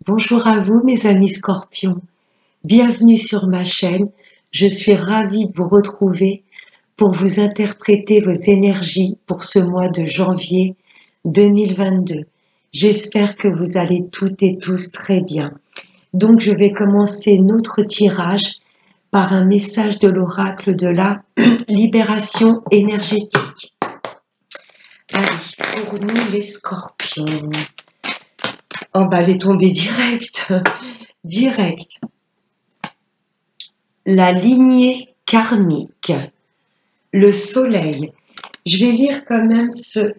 Bonjour à vous mes amis scorpions, bienvenue sur ma chaîne, je suis ravie de vous retrouver pour vous interpréter vos énergies pour ce mois de janvier 2022. J'espère que vous allez toutes et tous très bien. Donc je vais commencer notre tirage par un message de l'oracle de la libération énergétique. Allez, pour nous les scorpions. Oh bah elle est tombée direct, direct. La lignée karmique, le soleil. Je vais lire quand même ce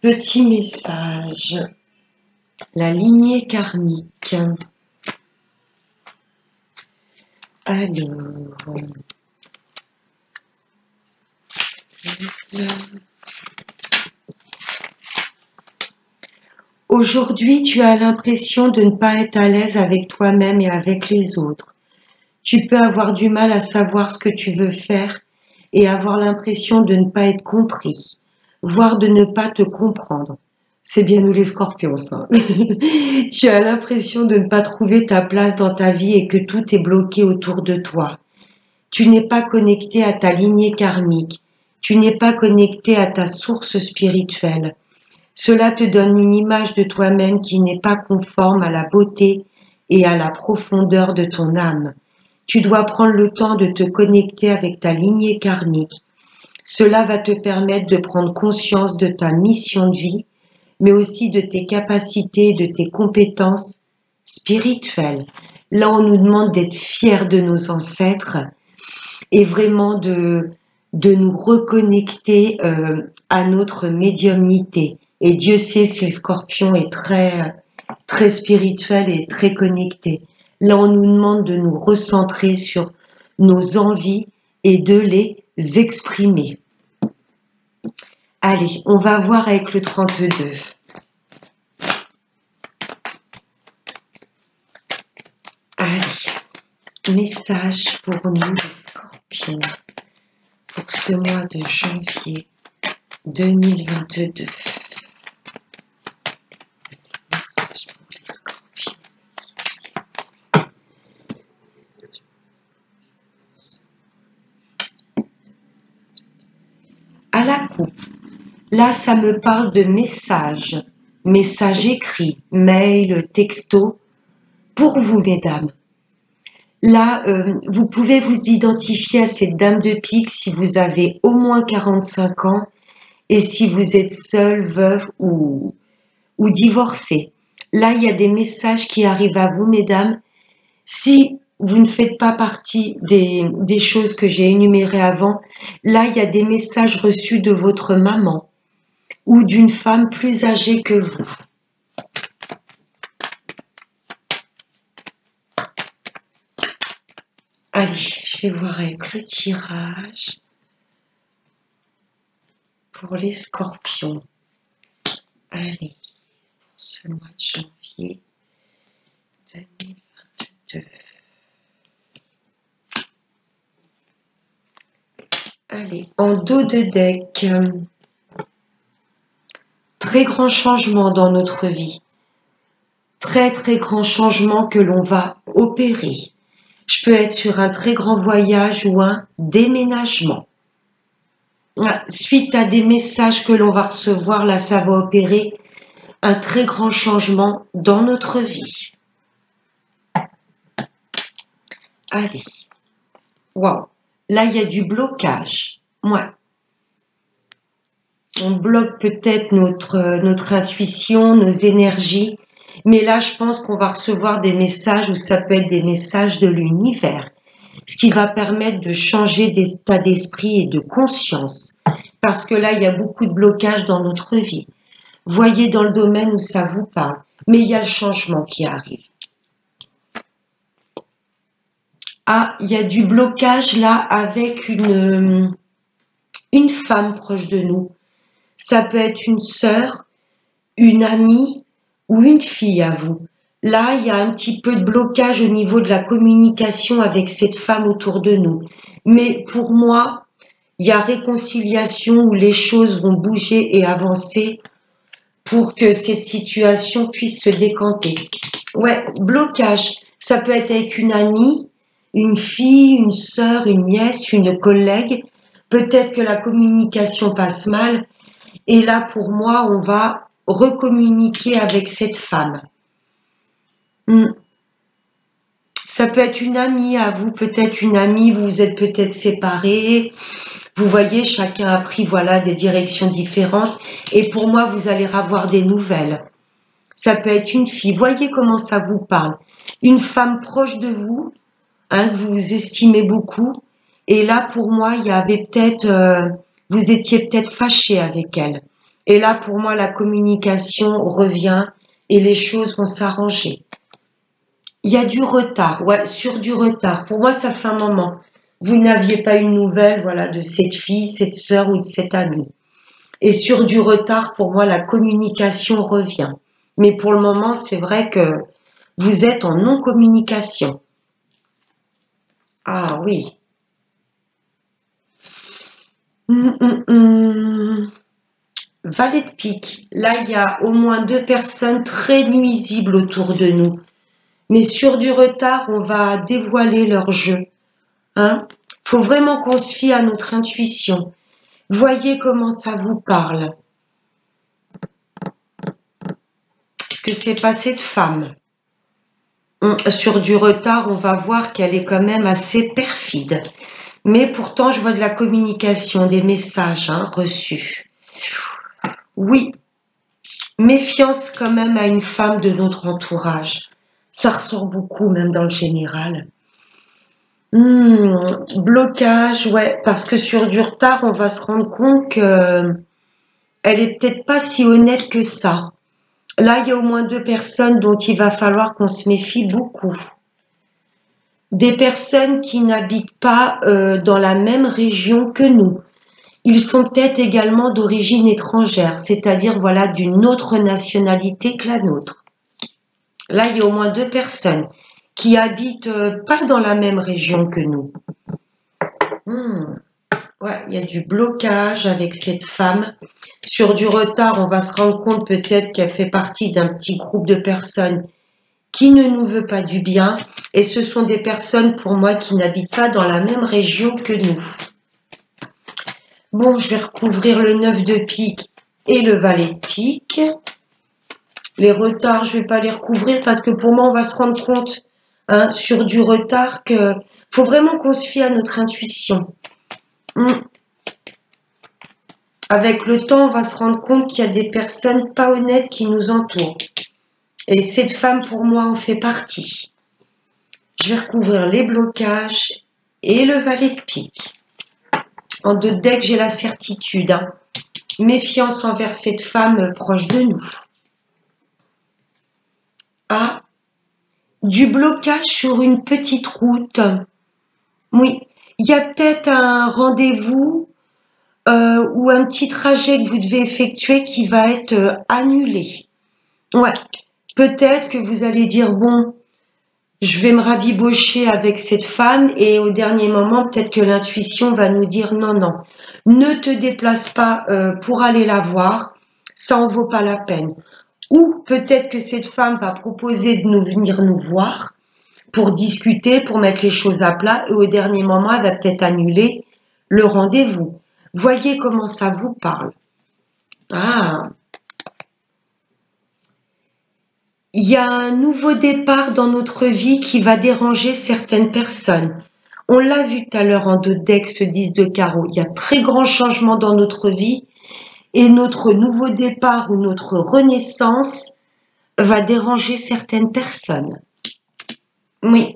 petit message. La lignée karmique. Alors, aujourd'hui, tu as l'impression de ne pas être à l'aise avec toi-même et avec les autres. Tu peux avoir du mal à savoir ce que tu veux faire et avoir l'impression de ne pas être compris, voire de ne pas te comprendre. C'est bien nous les scorpions, ça. Tu as l'impression de ne pas trouver ta place dans ta vie et que tout est bloqué autour de toi. Tu n'es pas connecté à ta lignée karmique. Tu n'es pas connecté à ta source spirituelle. Cela te donne une image de toi-même qui n'est pas conforme à la beauté et à la profondeur de ton âme. Tu dois prendre le temps de te connecter avec ta lignée karmique. Cela va te permettre de prendre conscience de ta mission de vie, mais aussi de tes capacités, de tes compétences spirituelles. Là, on nous demande d'être fiers de nos ancêtres et vraiment de nous reconnecter à notre médiumnité. Et Dieu sait si le scorpion est très spirituel et très connecté. Là, on nous demande de nous recentrer sur nos envies et de les exprimer. Allez, on va voir avec le 32. Allez, message pour nous les scorpions pour ce mois de janvier 2022. Message pour les scorpions. À la coupe, là ça me parle de messages, messages écrits, mails, textos, pour vous mesdames. Là, vous pouvez vous identifier à cette dame de pique si vous avez au moins 45 ans et si vous êtes seule, veuve ou divorcée. Là, il y a des messages qui arrivent à vous, mesdames. Si vous ne faites pas partie des choses que j'ai énumérées avant, là, il y a des messages reçus de votre maman ou d'une femme plus âgée que vous. Allez, je vais voir avec le tirage pour les scorpions. Allez, pour ce mois de janvier 2022. Allez, en dos de deck, très grand changement dans notre vie. Très grand changement que l'on va opérer. Je peux être sur un très grand voyage ou un déménagement. Suite à des messages que l'on va recevoir, là, ça va opérer un très grand changement dans notre vie. Allez. Waouh. Là, il y a du blocage. Ouais. On bloque peut-être notre intuition, nos énergies. Mais là, je pense qu'on va recevoir des messages ou ça peut être des messages de l'univers. Ce qui va permettre de changer d'état d'esprit et de conscience. Parce que là, il y a beaucoup de blocages dans notre vie. Voyez dans le domaine où ça vous parle. Mais il y a le changement qui arrive. Ah, il y a du blocage là avec une femme proche de nous. Ça peut être une sœur, une amie ou une fille à vous. Là, il y a un petit peu de blocage au niveau de la communication avec cette femme autour de nous. Mais pour moi, il y a réconciliation où les choses vont bouger et avancer pour que cette situation puisse se décanter. Ouais, blocage. Ça peut être avec une amie, une fille, une sœur, une nièce, une collègue. Peut-être que la communication passe mal. Et là, pour moi, on va recommuniquer avec cette femme. Hmm. Ça peut être une amie à vous, peut-être une amie, vous vous êtes peut-être séparés. Vous voyez, chacun a pris voilà des directions différentes. Et pour moi, vous allez avoir des nouvelles. Ça peut être une fille. Voyez comment ça vous parle. Une femme proche de vous, hein, que vous estimez beaucoup. Et là, pour moi, il y avait peut-être, vous étiez peut-être fâché avec elle. Et là, pour moi, la communication revient et les choses vont s'arranger. Il y a du retard, ouais, sur du retard. Pour moi, ça fait un moment. Vous n'aviez pas une nouvelle, voilà, de cette fille, cette sœur ou de cette amie. Et sur du retard, pour moi, la communication revient. Mais pour le moment, c'est vrai que vous êtes en non-communication. Ah oui. Hum, hum, hum. Valet de pique. Là, il y a au moins deux personnes très nuisibles autour de nous. Mais sur du retard, on va dévoiler leur jeu. Hein? Faut vraiment qu'on se fie à notre intuition. Voyez comment ça vous parle. Ce que c'est pas cette femme. Sur du retard, on va voir qu'elle est quand même assez perfide. Mais pourtant, je vois de la communication, des messages reçus. Oui, méfiance quand même à une femme de notre entourage. Ça ressort beaucoup, même dans le général. Blocage, ouais, parce que sur du retard, on va se rendre compte que elle est peut-être pas si honnête que ça. Là, il y a au moins deux personnes dont il va falloir qu'on se méfie beaucoup. Des personnes qui n'habitent pas dans la même région que nous. Ils sont peut-être également d'origine étrangère, c'est-à-dire voilà d'une autre nationalité que la nôtre. Là, il y a au moins deux personnes qui habitent pas dans la même région que nous. Ouais, il y a du blocage avec cette femme. Sur du retard, on va se rendre compte peut-être qu'elle fait partie d'un petit groupe de personnes qui ne nous veut pas du bien. Et ce sont des personnes, pour moi, qui n'habitent pas dans la même région que nous. Bon, je vais recouvrir le 9 de pique et le valet de pique. Les retards, je ne vais pas les recouvrir parce que pour moi, on va se rendre compte sur du retard que faut vraiment qu'on se fie à notre intuition. Avec le temps, on va se rendre compte qu'il y a des personnes pas honnêtes qui nous entourent. Et cette femme, pour moi, en fait partie. Je vais recouvrir les blocages et le valet de pique. En deux decks, j'ai la certitude. Méfiance envers cette femme proche de nous. Ah, du blocage sur une petite route. Oui, il y a peut-être un rendez-vous ou un petit trajet que vous devez effectuer qui va être annulé. Ouais, peut-être que vous allez dire, bon, je vais me rabibocher avec cette femme et au dernier moment, peut-être que l'intuition va nous dire, non, non, ne te déplace pas pour aller la voir, ça en vaut pas la peine. Ou peut-être que cette femme va proposer de nous venir nous voir pour discuter, pour mettre les choses à plat et au dernier moment, elle va peut-être annuler le rendez-vous. Voyez comment ça vous parle. Ah, il y a un nouveau départ dans notre vie qui va déranger certaines personnes. On l'a vu tout à l'heure en deux decks, ce 10 de carreau. Il y a très grand changement dans notre vie et notre nouveau départ ou notre renaissance va déranger certaines personnes. Oui.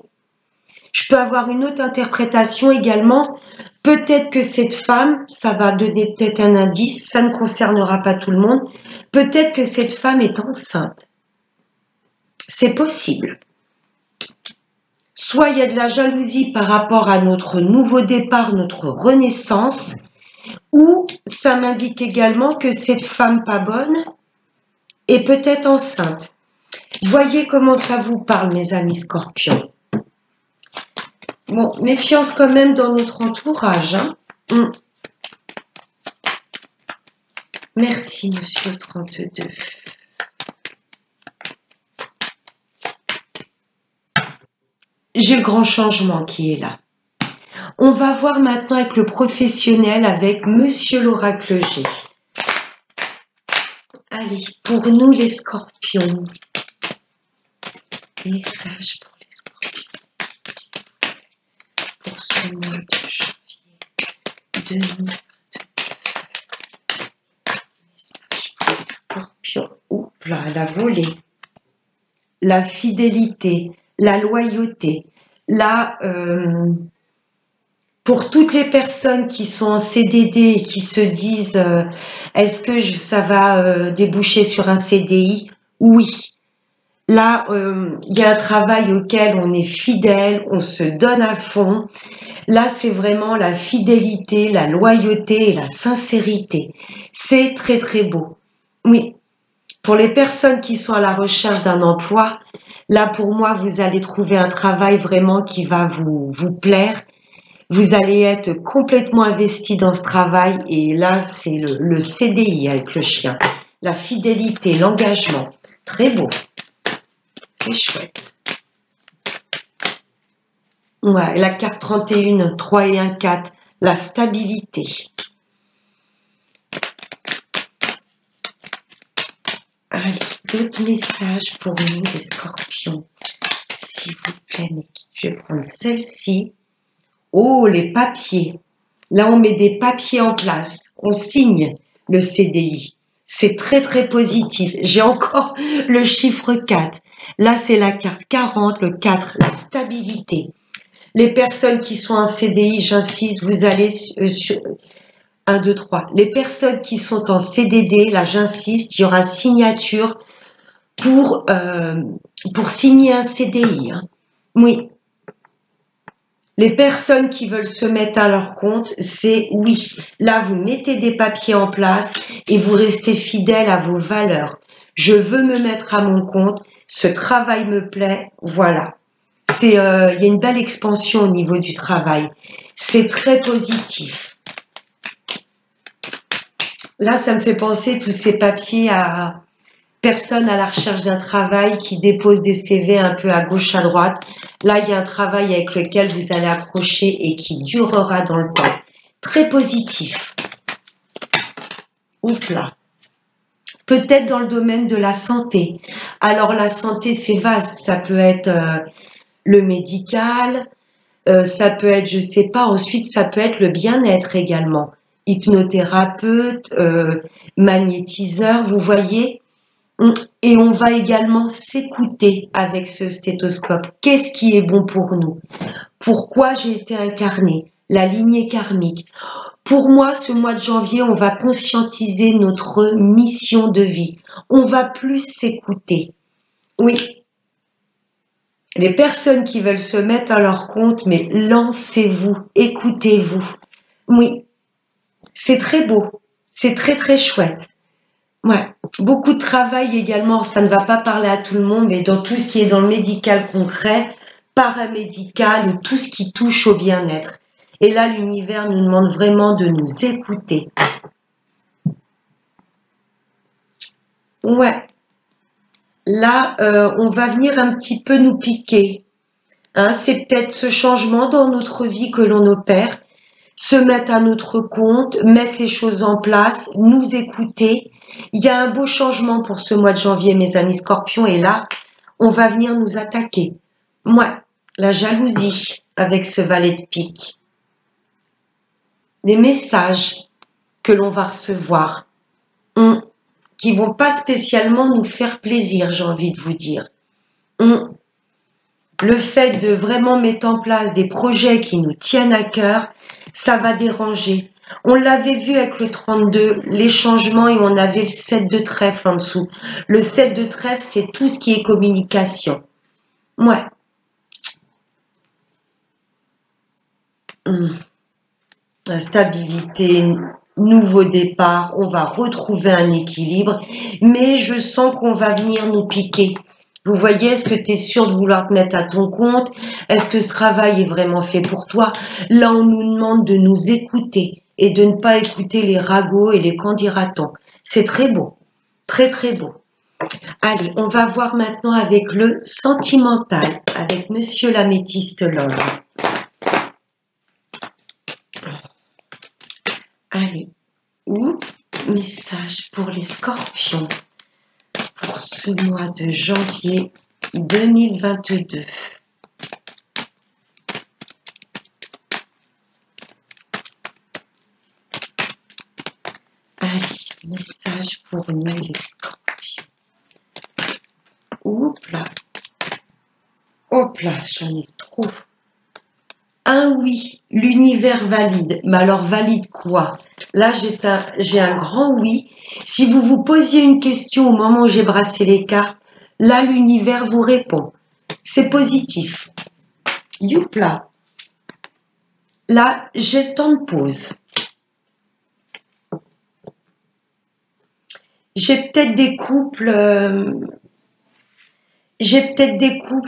Je peux avoir une autre interprétation également. Peut-être que cette femme, ça va donner peut-être un indice, ça ne concernera pas tout le monde. Peut-être que cette femme est enceinte. C'est possible. Soit il y a de la jalousie par rapport à notre nouveau départ, notre renaissance, ou ça m'indique également que cette femme pas bonne est peut-être enceinte. Voyez comment ça vous parle, mes amis scorpions. Bon, méfiance quand même dans notre entourage. Merci, monsieur 32. J'ai le grand changement qui est là. On va voir maintenant avec le professionnel, avec Monsieur l'Oracle G. Allez, pour nous les scorpions. Message pour les scorpions. Pour ce mois de janvier 2022. Message pour les scorpions. Oups là, la volée. La fidélité, la loyauté. Là, pour toutes les personnes qui sont en CDD et qui se disent est-ce que ça va déboucher sur un CDI? Oui. Là, il y a un travail auquel on est fidèle, on se donne à fond. Là, c'est vraiment la fidélité, la loyauté et la sincérité. C'est très, très beau. Oui. Pour les personnes qui sont à la recherche d'un emploi, là, pour moi, vous allez trouver un travail vraiment qui va vous plaire. Vous allez être complètement investi dans ce travail et là, c'est le CDI avec le chien. La fidélité, l'engagement. Très beau. C'est chouette. Ouais, la carte 31, 3 et 1, 4. La stabilité. Allez, d'autres messages pour nous, les scorpions. S'il vous plaît, mais je vais prendre celle-ci. Oh, les papiers. Là, on met des papiers en place. On signe le CDI. C'est très, très positif. J'ai encore le chiffre 4. Là, c'est la carte 40, le 4, la stabilité. Les personnes qui sont en CDI, j'insiste, vous allez sur 1, 2, 3. Les personnes qui sont en CDD, là, j'insiste, il y aura signature pour signer un CDI. Hein. Oui. Les personnes qui veulent se mettre à leur compte, c'est oui. Là, vous mettez des papiers en place et vous restez fidèle à vos valeurs. Je veux me mettre à mon compte, ce travail me plaît, voilà. Il y a une belle expansion au niveau du travail. C'est très positif. Là, ça me fait penser tous ces papiers à personnes à la recherche d'un travail qui déposent des CV un peu à gauche, à droite. Là, il y a un travail avec lequel vous allez accrocher et qui durera dans le temps. Très positif. Oups là. Peut-être dans le domaine de la santé. Alors, la santé, c'est vaste. Ça peut être le médical, ça peut être, je sais pas, ensuite, ça peut être le bien-être également. Hypnothérapeute, magnétiseur, vous voyez. Et on va également s'écouter avec ce stéthoscope. Qu'est-ce qui est bon pour nous? Pourquoi j'ai été incarnée? La lignée karmique. Pour moi, ce mois de janvier, on va conscientiser notre mission de vie. On va plus s'écouter. Oui. Les personnes qui veulent se mettre à leur compte, mais lancez-vous, écoutez-vous. Oui. C'est très beau. C'est très, très chouette. Ouais, beaucoup de travail également, ça ne va pas parler à tout le monde, mais dans tout ce qui est dans le médical concret, paramédical, tout ce qui touche au bien-être. Et là, l'univers nous demande vraiment de nous écouter. Ouais, là, on va venir un petit peu nous piquer. Hein, c'est peut-être ce changement dans notre vie que l'on opère, se mettre à notre compte, mettre les choses en place, nous écouter. Il y a un beau changement pour ce mois de janvier, mes amis scorpions, et là, on va venir nous attaquer. Moi, la jalousie avec ce valet de pique. Des messages que l'on va recevoir, qui vont pas spécialement nous faire plaisir, j'ai envie de vous dire. Le fait de vraiment mettre en place des projets qui nous tiennent à cœur, ça va déranger. On l'avait vu avec le 32, les changements, et on avait le 7 de trèfle en dessous. Le 7 de trèfle, c'est tout ce qui est communication. Ouais. La stabilité, nouveau départ, on va retrouver un équilibre, mais je sens qu'on va venir nous piquer. Vous voyez, est-ce que tu es sûr de vouloir te mettre à ton compte? Est-ce que ce travail est vraiment fait pour toi? Là, on nous demande de nous écouter et de ne pas écouter les ragots et les qu'en dira-t-on. C'est très beau, très très beau. Allez, on va voir maintenant avec le sentimental, avec Monsieur l'améthyste Love. Allez, message pour les scorpions pour ce mois de janvier 2022. Allez, message pour nous les scorpions. Oups là, j'en ai trop. Un oui, l'univers valide. Mais alors valide quoi? Là, j'ai un grand oui. Si vous vous posiez une question au moment où j'ai brassé les cartes, là, l'univers vous répond. C'est positif. Youpla. Là, j'ai temps de pause. J'ai peut-être des couples...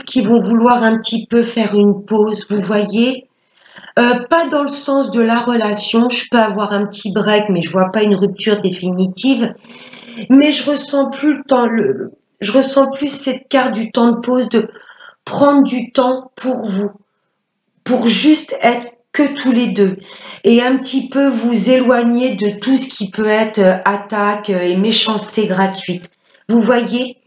qui vont vouloir un petit peu faire une pause, vous voyez. Pas dans le sens de la relation, je peux avoir un petit break, mais je vois pas une rupture définitive. Mais je ressens plus le temps, je ressens plus cette carte du temps de pause, de prendre du temps pour vous, pour juste être que tous les deux, et un petit peu vous éloigner de tout ce qui peut être attaque et méchanceté gratuite. Vous voyez?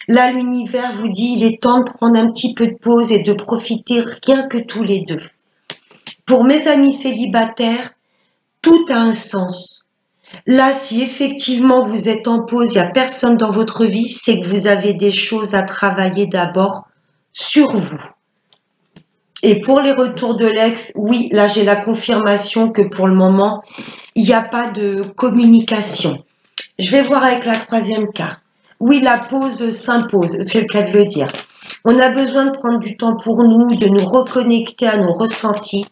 Là, l'univers vous dit, il est temps de prendre un petit peu de pause et de profiter rien que tous les deux. Pour mes amis célibataires, tout a un sens. Là, si effectivement vous êtes en pause, il n'y a personne dans votre vie, c'est que vous avez des choses à travailler d'abord sur vous. Et pour les retours de l'ex, oui, là j'ai la confirmation que pour le moment, il n'y a pas de communication. Je vais voir avec la troisième carte. Oui, la pause s'impose, c'est le cas de le dire. On a besoin de prendre du temps pour nous, de nous reconnecter à nos ressentis.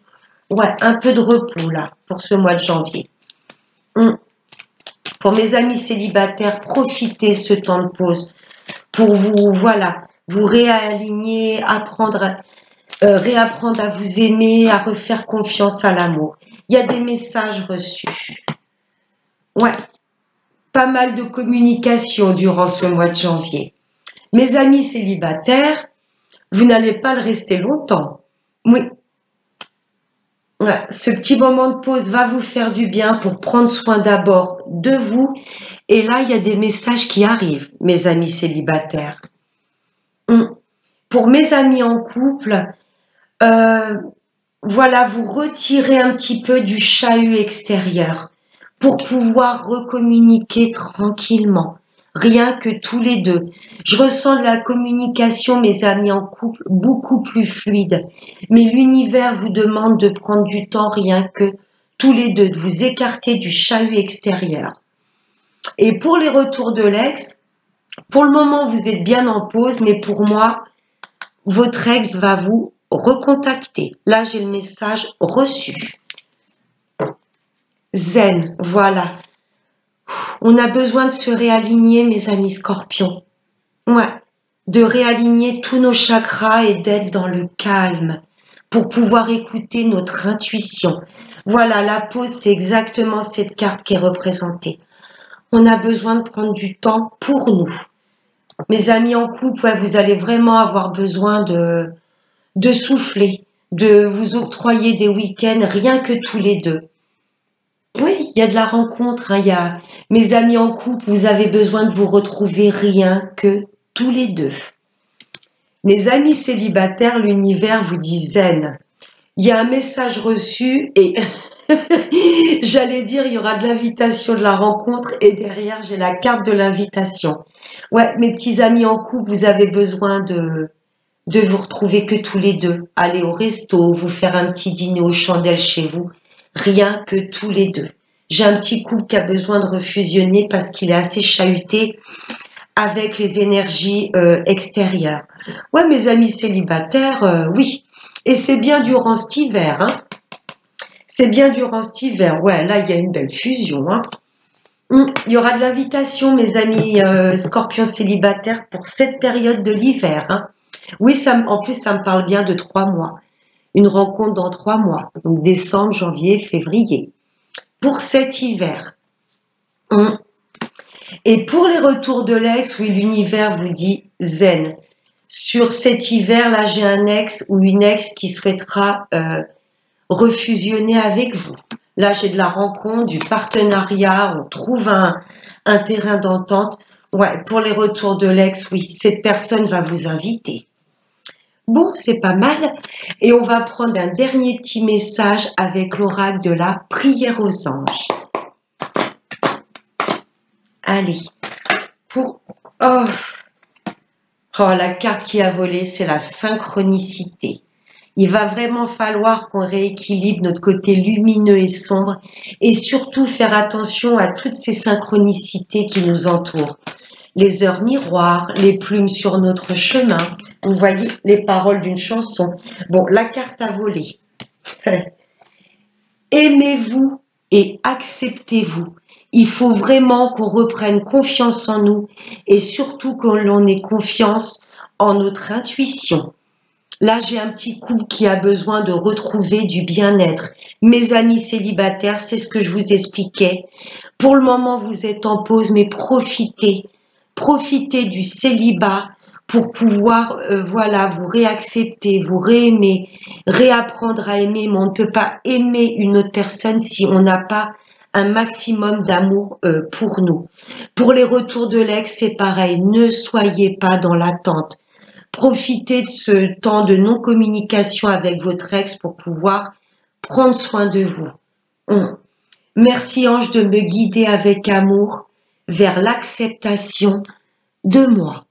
Ouais, un peu de repos là, pour ce mois de janvier. Pour mes amis célibataires, profitez ce temps de pause pour vous, voilà, vous réaligner, réapprendre à vous aimer, à refaire confiance à l'amour. Il y a des messages reçus. Ouais, pas mal de communication durant ce mois de janvier. Mes amis célibataires, vous n'allez pas le rester longtemps. Oui. Ouais, ce petit moment de pause va vous faire du bien pour prendre soin d'abord de vous. Et là, il y a des messages qui arrivent, mes amis célibataires. Pour mes amis en couple, voilà, vous retirez un petit peu du chahut extérieur pour pouvoir recommuniquer tranquillement, rien que tous les deux. Je ressens de la communication, mes amis en couple, beaucoup plus fluide. Mais l'univers vous demande de prendre du temps, rien que tous les deux, de vous écarter du chahut extérieur. Et pour les retours de l'ex, pour le moment, vous êtes bien en pause, mais pour moi, votre ex va vous recontacter. Là, j'ai le message reçu. Zen, voilà. On a besoin de se réaligner, mes amis scorpions. Ouais, de réaligner tous nos chakras et d'être dans le calme pour pouvoir écouter notre intuition. Voilà, la pause, c'est exactement cette carte qui est représentée. On a besoin de prendre du temps pour nous. Mes amis en couple, ouais, vous allez vraiment avoir besoin de souffler, de vous octroyer des week-ends rien que tous les deux. Oui, il y a de la rencontre, hein, il y a mes amis en couple, vous avez besoin de vous retrouver rien que tous les deux. Mes amis célibataires, l'univers vous dit zen. Il y a un message reçu et j'allais dire il y aura de l'invitation de la rencontre et derrière j'ai la carte de l'invitation. Ouais, mes petits amis en couple, vous avez besoin de vous retrouver que tous les deux, aller au resto, vous faire un petit dîner aux chandelles chez vous, rien que tous les deux. J'ai un petit couple qui a besoin de refusionner parce qu'il est assez chahuté avec les énergies extérieures. Ouais, mes amis célibataires, oui. Et c'est bien durant cet hiver, hein. C'est bien durant cet hiver. Ouais, là, il y a une belle fusion, hein. Il y aura de l'invitation, mes amis scorpions célibataires, pour cette période de l'hiver, hein. Oui, en plus, ça me parle bien de 3 mois. Une rencontre dans 3 mois. Donc, décembre, janvier, février. Pour cet hiver. Et Et pour les retours de l'ex, oui, l'univers vous dit zen. Sur cet hiver-là, j'ai un ex ou une ex qui souhaitera refusionner avec vous. Là, j'ai de la rencontre, du partenariat, on trouve un terrain d'entente. Ouais, pour les retours de l'ex, oui, cette personne va vous inviter. Bon, c'est pas mal. Et on va prendre un dernier petit message avec l'oracle de la prière aux anges. Allez, pour... Oh, la carte qui a volé, c'est la synchronicité. Il va vraiment falloir qu'on rééquilibre notre côté lumineux et sombre et surtout faire attention à toutes ces synchronicités qui nous entourent. Les heures miroirs, les plumes sur notre chemin, vous voyez les paroles d'une chanson. Bon, la carte a volé. Aimez-vous et acceptez-vous. Il faut vraiment qu'on reprenne confiance en nous et surtout que l'on ait confiance en notre intuition. Là, j'ai un petit couple qui a besoin de retrouver du bien-être. Mes amis célibataires, c'est ce que je vous expliquais. Pour le moment, vous êtes en pause, mais profitez. Profitez du célibat pour pouvoir, voilà, vous réaccepter, vous réaimer, réapprendre à aimer. Mais on ne peut pas aimer une autre personne si on n'a pas un maximum d'amour pour nous. Pour les retours de l'ex, c'est pareil. Ne soyez pas dans l'attente. Profitez de ce temps de non-communication avec votre ex pour pouvoir prendre soin de vous. Merci ange de me guider avec amour vers l'acceptation de moi.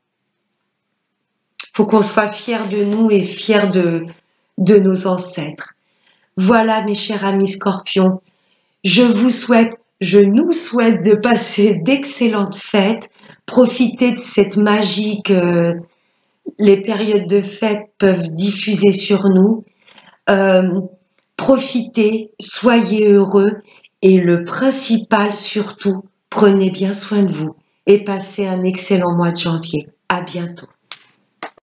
Faut qu'on soit fiers de nous et fiers de nos ancêtres. Voilà mes chers amis scorpions, je nous souhaite de passer d'excellentes fêtes, profitez de cette magie que les périodes de fête peuvent diffuser sur nous. Profitez, soyez heureux et le principal surtout, prenez bien soin de vous et passez un excellent mois de janvier. À bientôt.